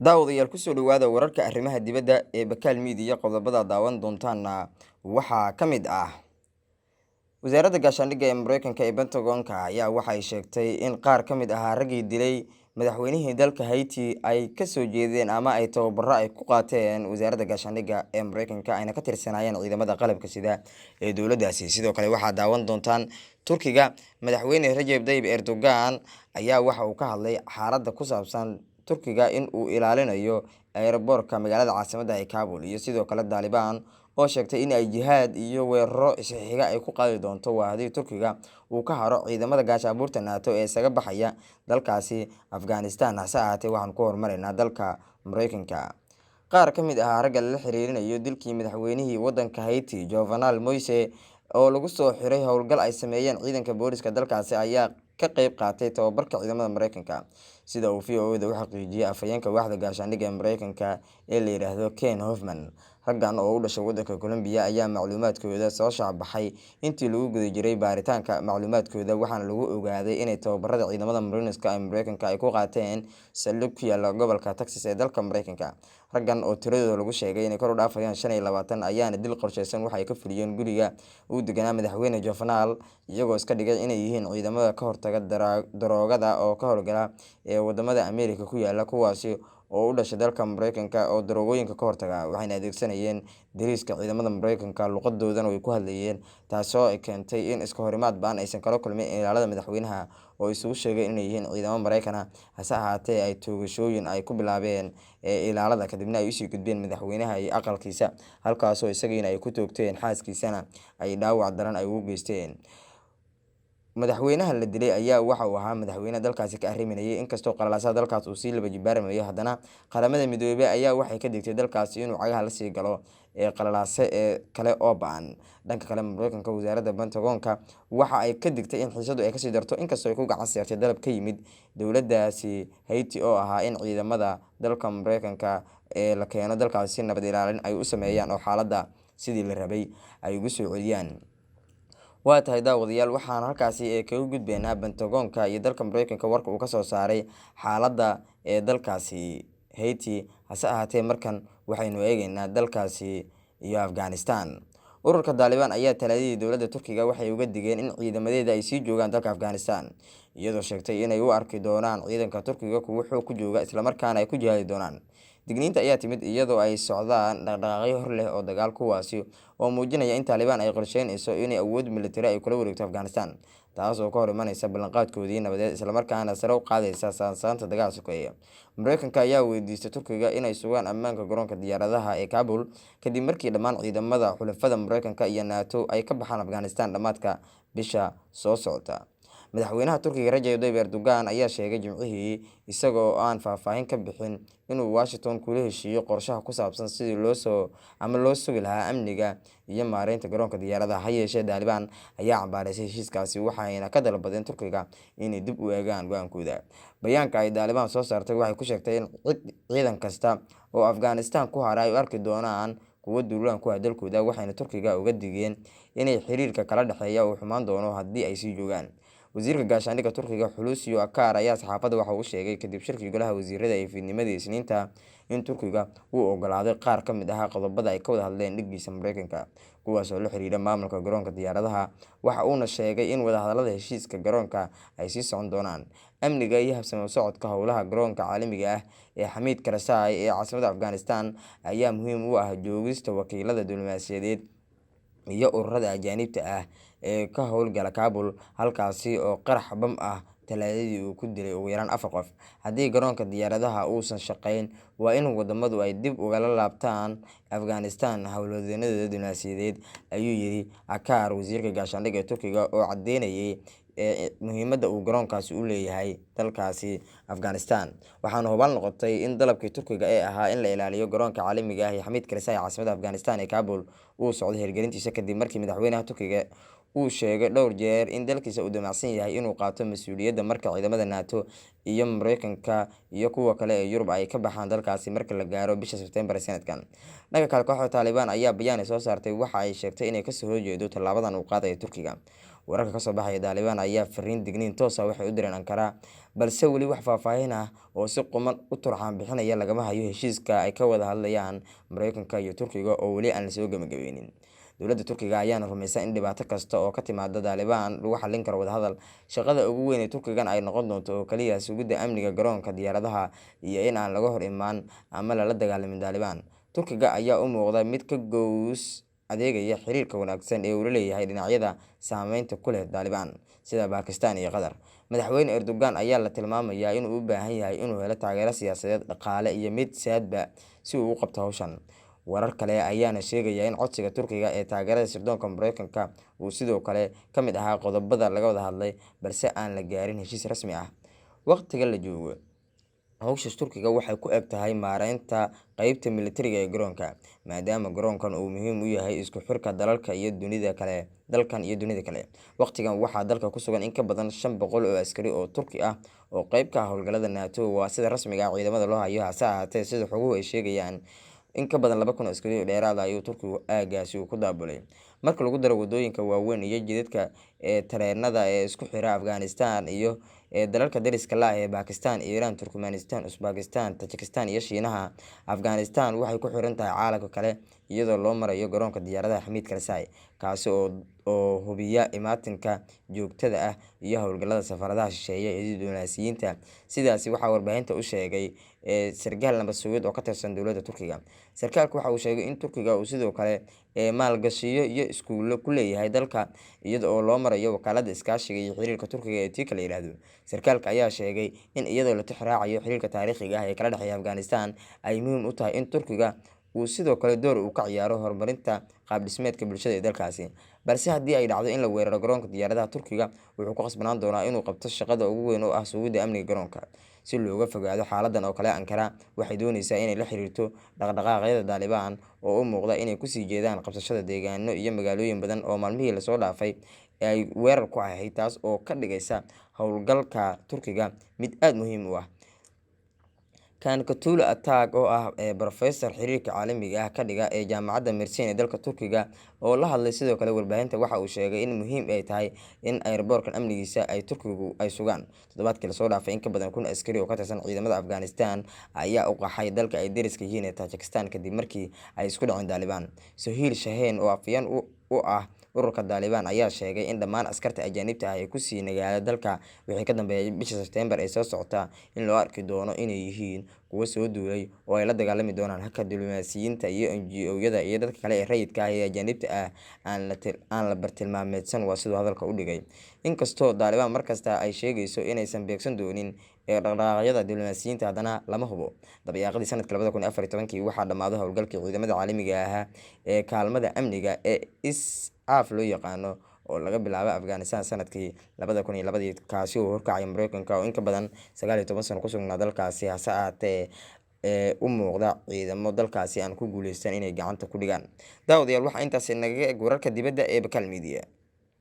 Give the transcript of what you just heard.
daawadayaal ku soo dhawaada wararka arrimaha dibadda ee Bakaal MEDİA qodobada daawan doontaana waxaa ka mid ah wasaaradda gaashaandhigga ee Mareykanka ee Pentagon-ka ayaa waxay sheegtay in qaar ka mid ah raggii dilay madaxweynihii dalka Haiti ay ka soo jeedeen ama ay tababaro ay ku qaateen wasaaradda gaashaandhigga ee Mareykanka ayna ka tirsanaayeen ciidamada qalabka sida ee dowladdaasi. Sidoo kale waxaa daawan doontaan Turkiga madaxweyne Recep Tayyip Erdogan ayaa waxa uu ka hadlay xaaladda ku saabsan Turkiga in uu ilaalinayo aeroboorka magaalada caasimadda ee Kabul iyo sidoo kale Daalibaan oo sheegtay in ay jihaad iyo weeraro isxiga ay ku qaadi doonto haddii Turkiga uu ka haro ciidamada gaashaanbuurta NATO ee isaga baxaya dalkaasi Afghanistan. Hase ahaatee waxaan ku hormaraynaa dalka Mareykanka. Qaar ka mid ah ragga la xiriirinayo dilkii madaxweynihii waddanka Haiti Jovenel Moise oo lagu soo xiray howlgal ay sameeyeen ciidanka booliska dalkaasi ayaa ka qayb qaatay tababarka ciidamada Mareykanka, sida uu VOA-da u xaqiijiyay afhayeenka waaxda gaashaandhigga ee Mareykanka ee la yiraahdo Ken Hoffman. Raggan oo u dhashay waddanka Colombia ayaa macluumaadkooda soo shaabaxay intii lagu guda jiray baaritaanka macluumaadkooda, waxaana lagu ogaaday inay tababarada ciidamada Marines-ka ee Mareykanka ay ku qaateen saldhig ku yaala gobolka Texas ee dalka Mareykanka. Raggan oo tiradooda lagu sheegay inay kor u dhaafayaan 25 ayaana dil qorsheysan waxay ka fuliyeen guriga uu deganaa madaxweyne Jovenel, iyagoo iska dhigay inay yihiin ciidamada ka hortaga daroogada oo ka howlgala ee wadamada Ameerika ku yaala, kuwaasi oo u dhashay dalka Mareykanka oo daroogooyinka ka hortaga, waxayna adeegsanayeen dariiska ciidamada Mareykanka, luqadoodana way ku hadlayeen, taasoo ay keentay in iska horimaad ba'an aysan kala kulmin ilaalada madaxweynaha oo isugu sheegay inay yihiin ciidamo Mareykan ah. Hase ahaatee ay toogashooyin ay ku bilaabeen ilaalada kadibna ay usii gudbeen madaxweynaha iyo aqalkiisa, halkaasoo isagiina ay ku toogteen xaaskiisana ay dhaawac daran ay ugu geysteen. Madaxweynaha la dilay ayaa waxa uu ahaa madaxweyne dalkaasi ka arriminayay, inkastoo qalalaasaha dalkaas uu sii laba jibaarmayo, haddana qaramada midoobay ayaa waxay ka digtay dalkaasi inuu cagaha la sii galo qalalaase kale oo ba'an. Dhanka kale Mareykanka, wasaaradda Pentagon-ka waxa ay ka digtay in xiisadu ay kasii darto, inkastoo ay ku gacan saartay dalab ka yimid dowladdaasi Haiti oo ahaa in ciidamada dalka Mareykanka ee la keeno dalkaasi si nabad ilaalin ay u sameeyaan oo xaaladda sidii la rabay ay ugu soo celiyaan. Waa tahay daawadayaal, waxaan halkaasi kaga gudbeynaa Pentagon-ka iyo dalka Mareykanka warka uu ka soo saaray xaaladda dalkaasi Haiti. Hase ahaatee markan waxaynu eegaynaa dalkaasi iyo Afghanistan. Ururka Daalibaan ayaa talaadadii dowladda Turkiga waxay uga digeen in ciidamadeeda ay sii joogaan dalka Afghanistan, iyadoo sheegtay inay u arki doonaan ciidanka Turkiga kuwo xoog ku jooga islamarkaana ay ku jihaadi doonaan. Digniinta ayaa timid iyadoo ay socdaan dhaqdhaqaaqyo hor leh oo dagaal, kuwaasi oo muujinaya in Taliban ay qorsheynayso inay awood militari ay kula wareegto Afghanistan, taas oo ka hor imanaysa ballanqaadkoodii nabadeed islamarkaana sare u qaadaysa saansaanta dagaal sokeeye. Mareykanka ayaa weydiistay Turkiga inay sugaan ammaanka garoonka diyaaradaha ee Kabul kadib markii dhammaan ciidamada xulafada Mareykanka iyo NATO ay ka baxaan Afghanistan dhammaadka bisha soo socota. Madaxweynaha Turkiga Recep Tayyip Erdogan ayaa sheegay Jimcihii, isagoo aan faahfaahin ka bixin, inuu Washington kula heshiiyo qorshaha ku saabsan sidii loo sugi lahaa amniga iyo maareynta garoonka diyaaradaha. Ha yeeshee, Daalibaan ayaa cambaareysay heshiiskaasi, waxayna ka dalbadeen Turkiga inay dib u eegaan go'aankooda. Bayaanka ay Daalibaan soo saartay waxay ku sheegtay in ciidan kasta oo Afghanistan ku hara ay u arki doonaan kuwo duulaan ku ah dalkooda, waxayna Turkiga uga digeen inay xiriirka kala dhexeeya uu xumaan doono haddii ay sii joogaan. Wasiirka gaashaandhigga Turkiga Hulusi Akar ayaa saxaafadda waxa uu sheegay kadib shirkii golaha wasiirada ee fiidnimadii Isniinta in Turkiga uu ogolaaday qaar ka mid ah qodobada ay ka wada hadleen dhiggiisa Mareykanka, kuwaas oo la xiriira maamulka garoonka diyaaradaha. Waxa uuna sheegay in wadahadallada heshiiska garoonka ay sii socon doonaan. Amniga iyo habsami u socodka howlaha garoonka caalamiga ah ee Hamid Karzai ee caasimadda Afghanistan ayaa muhiim u ah joogista wakiilada diblomaasiyadeed iyo ururada ajaanibta ah ee ka howlgala Kabul, halkaasi oo qarax bam ah talaadadii uu ku dilay ugu yaraan 4 qof. Haddii garoonka diyaaradaha uusan shaqayn, waa in wadamadu ay dib ugala laabtaan Afghanistan howlwadeenadooda diblomaasiyadeed, ayuu yiri Akar, wasiirka gaashaandhigga ee Turkiga, oo cadeynayay muhiimadda uu garoonkaasi u leeyahay dalkaasi Afghanistan. Waxaana hubaal noqotay in dalabkii Turkiga ee ahaa in la ilaaliyo garoonka caalamiga ah ee Hamid Karzai ee caasimadda Afghanistan ee Kabul uu socdo hirgelintiisa kadib markii madaxweynaha Turkiga uu sheegay dhowr jeer in dalkiisa uu damacsan yahay inuu qaato mas'uuliyadda marka ciidamada NATO iyo Mareykanka iyo kuwa kale ee Yurub ay ka baxaan dalkaasi marka la gaaro bisha Sebtembar sanadkan. Dhanka kale, kooxda Taliban ayaa bayaan soo saartay waxa ay sheegtay inay kasoo horjeedo tallaabadan uu qaadayo Turkiga. wararka kasoo baxaya Daalibaan ayaa fariin digniin toos ah waxay u direen Ankara, balse weli wax faahfaahin ah oo si quman u turxaan bixinaya lagama hayo heshiiska ay ka wada hadlayaan Mareykanka iyo Turkiga oo weli aan la soo gabagabeynin. Dowladda Turkiga ayaana rumaysan in dhibaato kasta oo ka timaada Daalibaan lagu xallin karo wadahadal. Shaqada ugu weyn ee Turkigan ay noqon doonto oo kaliya sugidda amniga garoonka diyaaradaha iyo in aan laga hor imaan ama lala dagaalamin Daalibaan. Turkiga ayaa u muuqda mid ka goos adeegaya xiriirka wanaagsan ee uu la leeyahay dhinacyada saameynta ku leh Daalibaan sida Bakistan iyo Qatar. Madaxweyne Erdogan ayaa la tilmaamayaa inuu u baahan yahay inuu helo taageero siyaasadeed, dhaqaale iyo mid saadba si uu u qabto hawshan. Warar kale ayaana sheegaya in codsiga Turkiga ee taageerada sirdoonka Mareykanka uu sidoo kale ka mid ahaa qodobada laga wada hadlay, balse aan la gaarin heshiis rasmi ah. Waqtiga la joogo, hawshaas Turkiga waxay ku eg tahay maareynta qeybta militariga ee garoonka, maadaama garoonkan uu muhiim u yahay isku xirka dalkan iyo dunida kale. Waqtigan waxaa dalka ku sugan in ka badan 500 oo askari oo Turki ah oo qayb ka ah howlgallada NATO. Waa sida rasmiga ah ciidamada loo hayo, hase ahaatee sida xoguhu ay sheegayaan in ka badan 2,000 oo askari oo dheeraad ah ayuu Turkigu aagaasi ku daabulay. Marka lagu daro wadooyinka waaweyn iyo jidadka tareenada ee isku xira Afghanistan iyo dalalka dariska la ah ee Bakistan, Iran, Turkmenistan, Uzbekistan, Tajikistan iyo Shiinaha, Afghanistan waxay ku xiran tahay caalamka kale iyadoo loo marayo garoonka diyaaradaha Hamid Karzai, kaasi oo hubiya imaatinka joogtada ah iyo howlgallada safaradaha shisheeye iyo diblomaasiyiinta. Sidaasi waxaa warbaahinta u sheegay sarkaal nabad sugid oo ka tirsan dowladda Turkiga. Sarkaalku waxa uu sheegay in Turkiga uu sidoo kale maalgashiyo iyo iskuulo ku leeyahay dalka iyada oo loo marayo wakaaladda iskaashiga iyo xiriirka Turkiga ee TIKA la yiraahdo. Sarkaalka ayaa sheegay in iyadoo la tixraacayo xiriirka taariikhiga ah ee kala dhexeeya Afghanistan, ay muhiim u tahay in Turkiga uu sidoo kale door uu ka ciyaaro horumarinta qaab dhismeedka bulshada ee dalkaasi. Balse haddii ay dhacdo in la weeraro garoonka diyaaradaha, Turkiga wuxuu ku khasbanaan doonaa inuu qabto shaqada ugu weyn oo ah sugidda amniga garoonka. Si looga fogaado xaaladan oo kale, Ankara waxay dooneysaa inay la xiriirto dhaqdhaqaaqyada Daalibaan oo u muuqda inay kusii jeedaan qabsashada deegaano iyo magaalooyin badan oo maalmihii lasoo dhaafay ay weerar ku ahayd, taas oo ka dhigaysa howlgalka Turkiga mid aad muhiim u ah. Kooxda Attack oo ah professor xiriirka caalamiga ah ka dhiga ee jaamacadda Mersin ee dalka Turkiga oo la hadlay sidoo kale warbaahinta, waxa uu sheegay in muhiim ay tahay in airborkan amnigiisa ay Turkigu ay sugaan. Toddobaadkii lasoo dhaafay in ka badan 1,000 askari oo ka tirsan ciidamada Afghanistan ayaa u qaxay dalka ay deriska yihiin ee Tajikistan kadib markii ay isku dhaceen Daalibaan. Sohail Shaheen oo afhayeen u ah ururka Daalibaan ayaa sheegay in dhammaan askarta ajaanibta ah ee ku sii nagaada dalka wixii ka dambeeyay bisha Sebtembar ee soo socota in loo arki doono inay yihiin kuwo soo duulay oo ay la dagaalami doonaan halka diblomaasiyiinta iyo NGO-yada iyo dadka kale ee rayidka ah ee ajaanibta ah aan la bartilmaameedsan. Waa siduu hadalka u dhigay. Inkastoo Daalibaan markasta ay sheegayso inaysan beegsan doonin dhaqdhaqaaqyada diblomaasiyiinta, haddana lama hubo. Dabayaaqadii sanadka 2014 waxaa dhammaaday howlgalkii ciidamada caalamiga ahaa ee kaalmada amniga ee ISAF loo yaqaano oo laga bilaabay Afghanistan sanadkii 2002, kaasi oo horkacaya Mareykanka oo in ka badan 19 sano ku sugnaa dalkaasi, hase ahaatee u muuqda ciidamo dalkaasi aan ku guuleysan inay gacanta ku dhigaan. Daawadayaal, waxaa intaasi naga eeg wararka dibadda ee Bakaal MEDİA.